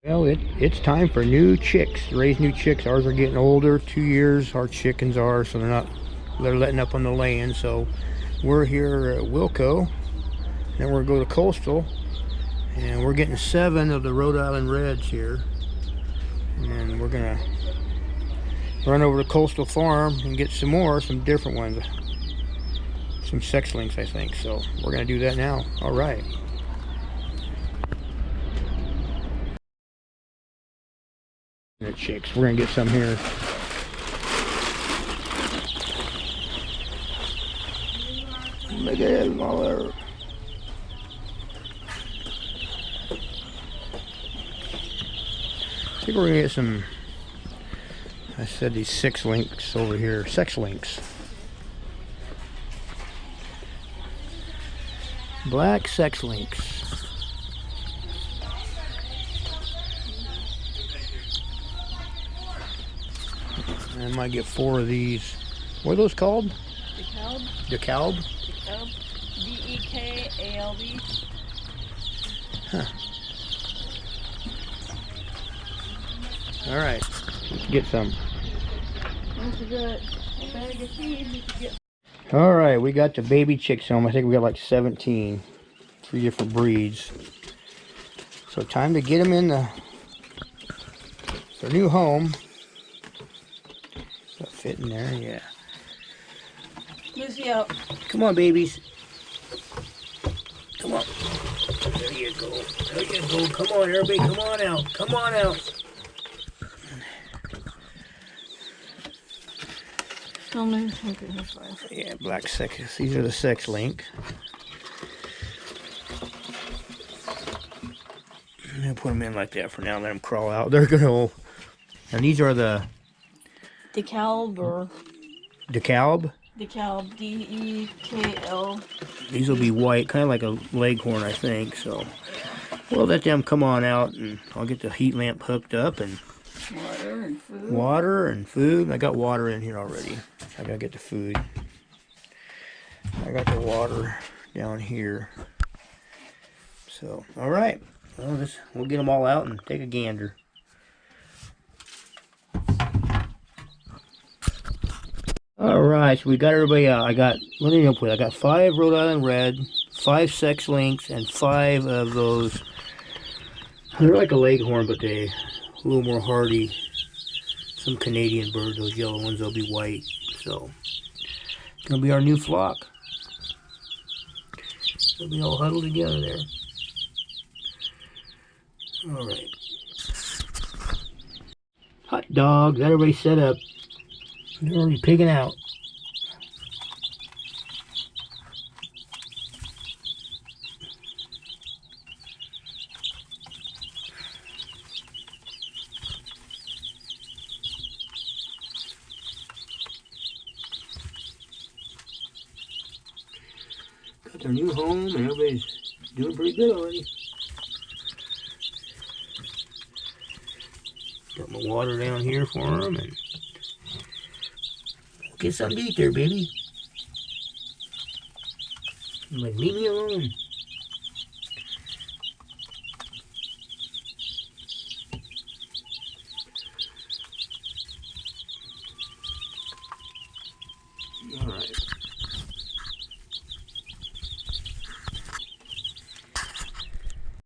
Well, it's time for new chicks. Raise new chicks. Ours are getting older, 2 years. Our chickens are, so they're letting up on the laying. So we're here at Wilco. Then we're gonna go to Coastal, and we're getting 7 of the Rhode Island Reds here. And then we're gonna run over to Coastal Farm and get some different ones. Some Sexlinks, I think. So we're gonna do that now. All right. Chicks. We're gonna get some here. Look at that mother. I think we're gonna get some. I said these Sexlinks over here. Sexlinks. Black Sexlinks. I might get 4 of these. What are those called? Dekalb. Dekalb? Dekalb. D-E-K-A-L-B. Huh. Alright. Let's get some. Don't forget a bag of feed you can get. Alright, we got the baby chicks home. I think we got like 17. 3 different breeds. So time to get them in their new home. Fit in there, yeah. Lucy out. Come on, babies. Come on. There you go. There you go. Come on, everybody. Come on out. Come on out. Tell me. Okay, that's fine. Yeah, black sex. These are the Sexlink. I'm gonna put them in like that for now. Let them crawl out. They're gonna. And these are the Dekalb or Dekalb. Dekalb. D-E-K-L. These will be white, kind of like a leghorn, I think. So we'll let them come on out, and I'll get the heat lamp hooked up and Water and food. Water and food. I got water in here already. I gotta get the food. I got the water down here. So, all right. Well, we'll get them all out and take a gander. Alright, so we got everybody out. I got 5 Rhode Island Red, 5 Sexlinks, and 5 of those. They're like a leghorn, but they're a little more hardy. Some Canadian birds, those yellow ones, they'll be white. So, it's going to be our new flock. They'll be all huddled together there. Alright. Hot dogs, got everybody set up. They're already pigging out. Got their new home and everybody's doing pretty good already. Got my water down here for them and get something to eat there, baby. Like, leave me alone.